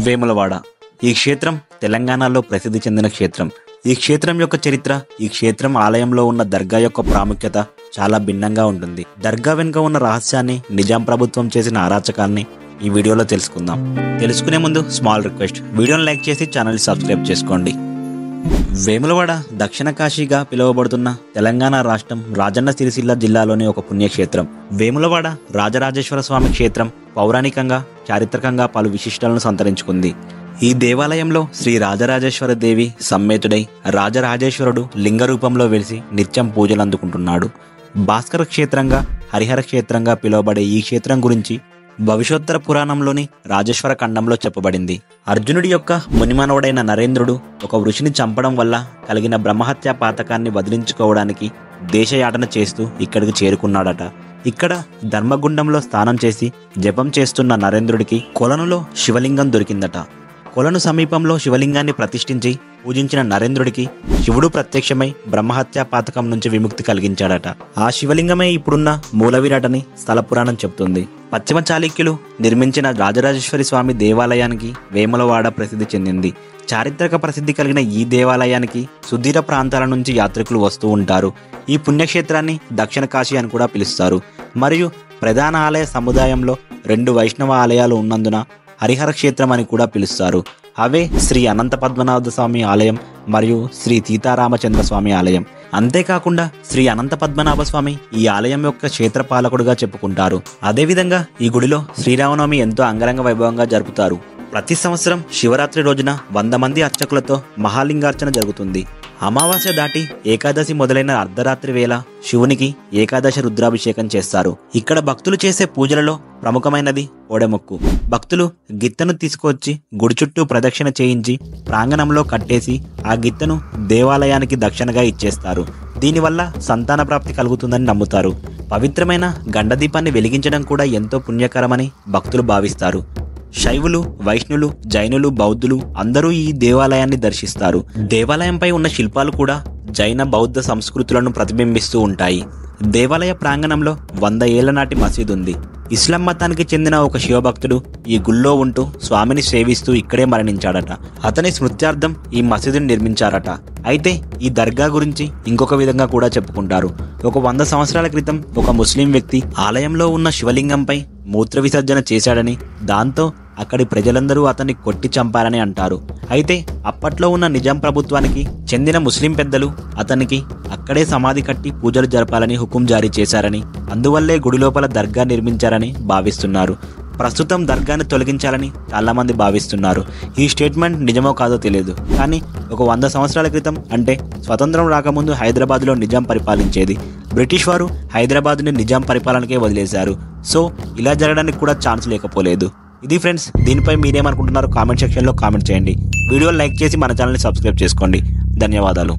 వేములవాడ ఈ క్షేత్రం తెలంగాణలో ప్రసిద్ధి చెందిన క్షేత్రం. ఈ క్షేత్రం యొక్క చరిత్ర, ఈ క్షేత్రం ఆలయంలో ఉన్న దర్గా యొక్క ప్రాముఖ్యత చాలా భిన్నంగా ఉంటుంది. దర్గా వెనుక ఉన్న రహస్యాన్ని, నిజాం ప్రభుత్వం చేసిన అరాచకాన్ని ఈ వీడియోలో తెలుసుకుందాం. తెలుసుకునే ముందు స్మాల్ రిక్వెస్ట్, వీడియోని లైక్ చేసి ఛానల్ సబ్స్క్రైబ్ చేసుకోండి. వేములవాడ దక్షిణ కాశీగా పిలువబడుతున్న తెలంగాణ రాష్ట్రం రాజన్న సిరిసిల్ల జిల్లాలోని ఒక పుణ్యక్షేత్రం. వేములవాడ రాజరాజేశ్వర స్వామి క్షేత్రం పౌరాణికంగా, చారిత్రకంగా పలు విశిష్టాలను సంతరించుకుంది. ఈ దేవాలయంలో శ్రీ రాజరాజేశ్వర దేవి సమ్మేతుడై రాజరాజేశ్వరుడు లింగ రూపంలో వెలిసి నిత్యం పూజలు అందుకుంటున్నాడు. భాస్కర క్షేత్రంగా, హరిహర క్షేత్రంగా పిలువబడే ఈ క్షేత్రం గురించి భవిష్యోత్తర పురాణంలోని రాజేశ్వర ఖండంలో చెప్పబడింది. అర్జునుడి యొక్క మునిమనవుడైన నరేంద్రుడు ఒక ఋషిని చంపడం వల్ల కలిగిన బ్రహ్మహత్యా పాతకాన్ని వదిలించుకోవడానికి దేశయాటన చేస్తూ ఇక్కడికి చేరుకున్నాడట. ఇక్కడ ధర్మగుండంలో స్నానం చేసి జపం చేస్తున్న నరేంద్రుడికి కొలనులో శివలింగం దొరికిందట. కొలను సమీపంలో శివలింగాన్ని ప్రతిష్ఠించి పూజించిన నరేంద్రుడికి శివుడు ప్రత్యక్షమై బ్రహ్మహత్యా పాతకం నుంచి విముక్తి కలిగించాడట. ఆ శివలింగమే ఇప్పుడున్న మూలవిరాటని స్థల పురాణం చెప్తుంది. పశ్చిమ చాళుక్యులు నిర్మించిన రాజరాజేశ్వరి స్వామి దేవాలయానికి వేములవాడ ప్రసిద్ధి చెందింది. చారిత్రక ప్రసిద్ధి కలిగిన ఈ దేవాలయానికి సుదూర ప్రాంతాల నుంచి యాత్రికులు వస్తూ ఉంటారు. ఈ పుణ్యక్షేత్రాన్ని దక్షిణ కాశీ అని కూడా పిలుస్తారు. మరియు ప్రధాన ఆలయ సముదాయంలో 2 వైష్ణవ ఆలయాలు ఉన్నందున హరిహర క్షేత్రం అని కూడా పిలుస్తారు. అవే శ్రీ అనంత పద్మనాభ స్వామి ఆలయం మరియు శ్రీ సీతారామచంద్ర స్వామి ఆలయం. అంతేకాకుండా శ్రీ అనంత పద్మనాభ స్వామి ఈ ఆలయం యొక్క క్షేత్రపాలకుడుగా చెప్పుకుంటారు. అదేవిధంగా ఈ గుడిలో శ్రీరామనవమి ఎంతో అంగరంగ వైభవంగా జరుపుతారు. ప్రతి సంవత్సరం శివరాత్రి రోజున 100 మంది అర్చకులతో మహాలింగార్చన జరుగుతుంది. అమావాస్య దాటి ఏకాదశి మొదలైన అర్ధరాత్రి వేళ శివునికి ఏకాదశి రుద్రాభిషేకం చేస్తారు. ఇక్కడ భక్తులు చేసే పూజలలో ప్రముఖమైనది ఓడెమొక్కు. భక్తులు గిత్తను తీసుకొచ్చి గుడి చుట్టూ ప్రదక్షిణ చేయించి ప్రాంగణంలో కట్టేసి ఆ గిత్తను దేవాలయానికి దక్షిణగా ఇచ్చేస్తారు. దీనివల్ల సంతాన ప్రాప్తి కలుగుతుందని నమ్ముతారు. పవిత్రమైన గండదీపాన్ని వెలిగించడం కూడా ఎంతో పుణ్యకరమని భక్తులు భావిస్తారు. శైవులు, వైష్ణులు, జైనులు, బౌద్ధులు అందరూ ఈ దేవాలయాన్ని దర్శిస్తారు. దేవాలయంపై ఉన్న శిల్పాలు కూడా జైన, బౌద్ధ సంస్కృతులను ప్రతిబింబిస్తూ ఉంటాయి. దేవాలయ ప్రాంగణంలో 100 ఏళ్ల నాటి మసీదు ఉంది. ఇస్లాం మతానికి చెందిన ఒక శివభక్తుడు ఈ గుళ్ళో ఉంటూ స్వామిని సేవిస్తూ ఇక్కడే మరణించాడట. అతని స్మృత్యార్థం ఈ మసీదుని నిర్మించారట. అయితే ఈ దర్గా గురించి ఇంకొక విధంగా కూడా చెప్పుకుంటారు. ఒక 100 సంవత్సరాల క్రితం ఒక ముస్లిం వ్యక్తి ఆలయంలో ఉన్న శివలింగంపై మూత్ర విసర్జన చేశాడని, దాంతో అక్కడి ప్రజలందరూ అతన్ని కొట్టి చంపారని అంటారు. అయితే అప్పట్లో ఉన్న నిజాం ప్రభుత్వానికి చెందిన ముస్లిం పెద్దలు అతనికి అక్కడే సమాధి కట్టి పూజలు జరపాలని హుకుం జారీ చేశారని, అందువల్లే గుడి లోపల దర్గా నిర్మించారని భావిస్తున్నారు. ప్రస్తుతం దర్గాను తొలగించాలని చాలా మంది భావిస్తున్నారు. ఈ స్టేట్మెంట్ నిజమో కాదో తెలియదు. కానీ ఒక 100 సంవత్సరాల క్రితం, అంటే స్వతంత్రం రాకముందు హైదరాబాద్లో నిజాం పరిపాలించేది. బ్రిటిష్ వారు హైదరాబాద్ని నిజాం పరిపాలనకే వదిలేశారు. సో ఇలా జరగడానికి కూడా ఛాన్స్ లేకపోలేదు. ఇది ఫ్రెండ్స్, దీనిపై మీరేమనుకుంటున్నారో కామెంట్ సెక్షన్లో కామెంట్ చేయండి. వీడియోని లైక్ చేసి మన ఛానల్ని సబ్స్క్రైబ్ చేసుకోండి. ధన్యవాదాలు.